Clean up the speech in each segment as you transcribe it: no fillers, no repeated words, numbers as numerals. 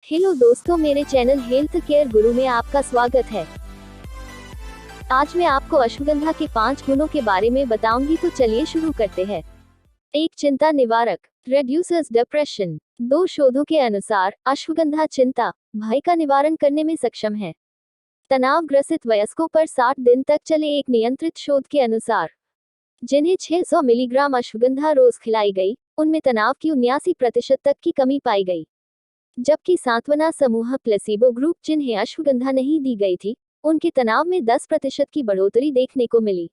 Hello दोस्तों, मेरे channel health care गुरु में आपका स्वागत है। आज मैं आपको अश्वगंधा के 5 गुणों के बारे में बताऊंगी, तो चलिए शुरू करते हैं। 1. चिंता निवारक, रेड्यूसेस डिप्रेशन। 2 शोधों के अनुसार अश्वगंधा चिंता, भय का निवारण करने में सक्षम है। तनाव ग्रसित वयस्कों पर 60 दिन तक चले एक नियंत्रित शोध के अनुसार, जिन्हें 600 मिलीग्राम अश्वगंधा रोज खिलाई गई, उनमें तनाव की 79% तक की कमी पाई गई। जबकि सांत्वना समूह प्लेसिबो ग्रुप, जिन्हें अश्वगंधा नहीं दी गई थी, उनके तनाव में 10% की बढ़ोतरी देखने को मिली।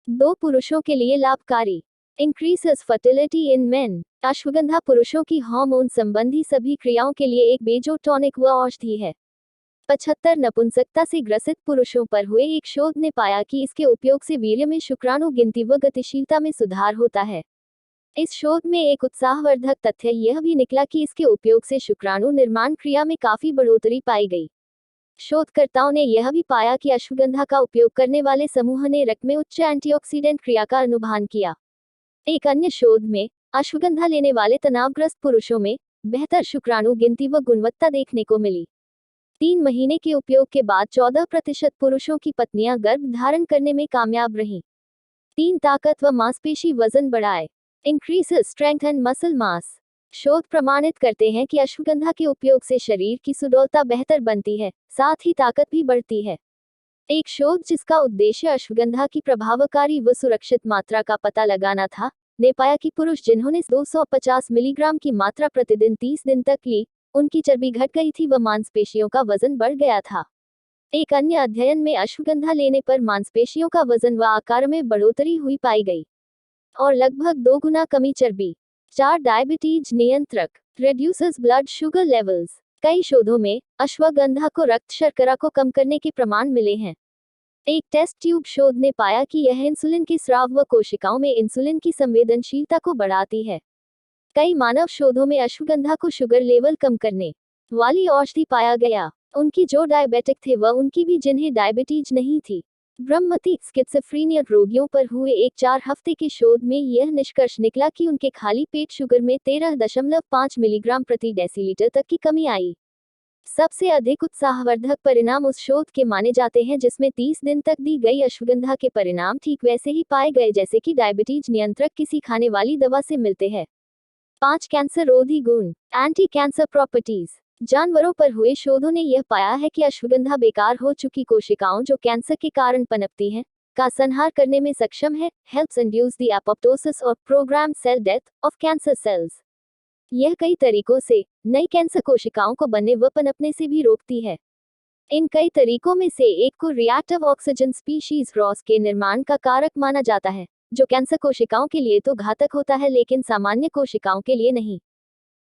2 पुरुषों के लिए लाभकारी, इंक्रीसेस फर्टिलिटी इन मेन। अश्वगंधा पुरुषों की हार्मोन संबंधी सभी क्रियाओं के लिए एक बेजोड़ टॉनिक व औषधि है। 75 नपुंसकता से ग्रसित पुरुषों पर हुए एक शोध ने पाया कि इसके उपयोग से वीर्य में शुक्राणु गिनती व गतिशीलता में सुधार होता है। इस शोध में एक उत्साहवर्धक तथ्य यह भी निकला कि इसके उपयोग से शुक्राणु निर्माण क्रिया में काफी बढ़ोतरी पाई गई। शोधकर्ताओं ने यह भी पाया कि अश्वगंधा का उपयोग करने वाले समूह ने रक्त में उच्च एंटीऑक्सीडेंट क्रिया का अनुभव किया। एक अन्य शोध में अश्वगंधा लेने वाले तनावग्रस्त पुरुषों में बेहतर शुक्राणु गिनती व गुणवत्ता देखने को मिली। 3 महीने के उपयोग के बाद 14% पुरुषों की पत्नियां गर्भ धारण करने में कामयाब रहीं। 3 ताकत व मांसपेशी वजन बढ़ाए, increases strength and muscle mass. शोध प्रमाणित करते हैं कि अश्वगंधा के उपयोग से शरीर की सुडौलता बेहतर बनती है, साथ ही ताकत भी बढ़ती है। एक शोध जिसका उद्देश्य अश्वगंधा की प्रभावकारी व सुरक्षित मात्रा का पता लगाना था, ने पाया कि पुरुष जिन्होंने 250 मिलीग्राम की मात्रा प्रतिदिन 30 दिन तक ली, उनकी चर्बी घट गई थी व मांसपेशियों का वजन बढ़ गया था। एक अन्य अध्ययन में अश्वगंधा लेने पर मांसपेशियों का वजन व आकार में बढ़ोतरी हुई पाई गई और लगभग 2 गुना कमी चर्बी। 4. डायबिटीज नियंत्रक, रेड्यूसेस ब्लड शुगर लेवल्स। कई शोधों में अश्वगंधा को रक्त शर्करा को कम करने के प्रमाण मिले हैं। एक टेस्ट ट्यूब शोध ने पाया कि यह इंसुलिन के स्राव व कोशिकाओं में इंसुलिन की संवेदनशीलता को बढ़ाती है। कई मानव शोधों में अश्वगंधा को शुगर लेवल कम करने वाली औषधि पाया गया। उनकी जो डायबिटिक थे व उनकी भी जिन्हें डायबिटीज नहीं थी। ब्रह्मति स्किज़ोफ्रेनिया रोगियों पर हुए एक 4 हफ्ते के शोध में यह निष्कर्ष निकला कि उनके खाली पेट शुगर में 13.5 मिलीग्राम प्रति डेसीलीटर तक की कमी आई। सबसे अधिक उत्साहवर्धक परिणाम उस शोध के माने जाते हैं जिसमें 30 दिन तक दी गई अश्वगंधा के परिणाम ठीक वैसे ही पाए गए जैसे कि डायबिटीज नियंत्रक किसी खाने वाली दवा से मिलते हैं। 5. कैंसर रोधी गुण, एंटी कैंसर प्रॉपर्टीज। जानवरों पर हुए शोधों ने यह पाया है कि अश्वगंधा बेकार हो चुकी कोशिकाओं जो कैंसर के कारण पनपती हैं, का संहार करने में सक्षम है। हेल्प्स इंड्यूस द एपोप्टोसिस और programme cell death of cancer cells. यह कई तरीकों से नई कैंसर कोशिकाओं को बनने व पनपने से भी रोकती है। इन कई तरीकों में से एक को रिएक्टिव ऑक्सीजन स्पीशीज रॉस के निर्माण का कारक माना जाता है, जो कैंसर कोशिकाओं के लिए तो घातक होता है लेकिन सामान्य कोशिकाओं के लिए नहीं।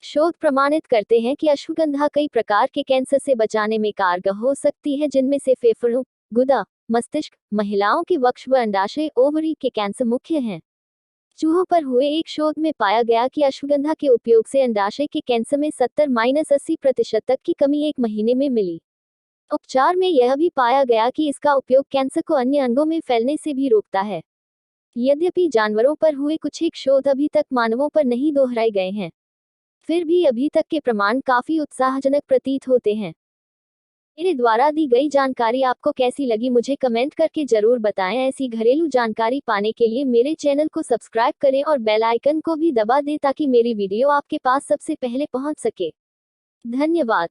शोध प्रमाणित करते हैं कि अश्वगंधा कई प्रकार के कैंसर से बचाने में कारगर हो सकती है, जिनमें से फेफड़ों, गुदा, मस्तिष्क, महिलाओं के वक्ष व अंडाशय ओवरी के कैंसर मुख्य हैं। चूहों पर हुए एक शोध में पाया गया कि अश्वगंधा के उपयोग से अंडाशय के कैंसर में 70-80% तक की कमी 1 महीने में मिली। उपचार में यह भी पाया गया कि इसका उपयोग कैंसर को अन्य अंगों में फैलने से भी रोकता है। यद्यपि जानवरों पर हुए कुछ एक शोध अभी तक मानवों पर नहीं दोहराए गए हैं, फिर भी अभी तक के प्रमाण काफी उत्साहजनक प्रतीत होते हैं। मेरे द्वारा दी गई जानकारी आपको कैसी लगी, मुझे कमेंट करके जरूर बताएं। ऐसी घरेलू जानकारी पाने के लिए मेरे चैनल को सब्सक्राइब करें और बेल आइकन को भी दबा दें ताकि मेरी वीडियो आपके पास सबसे पहले पहुंच सके। धन्यवाद।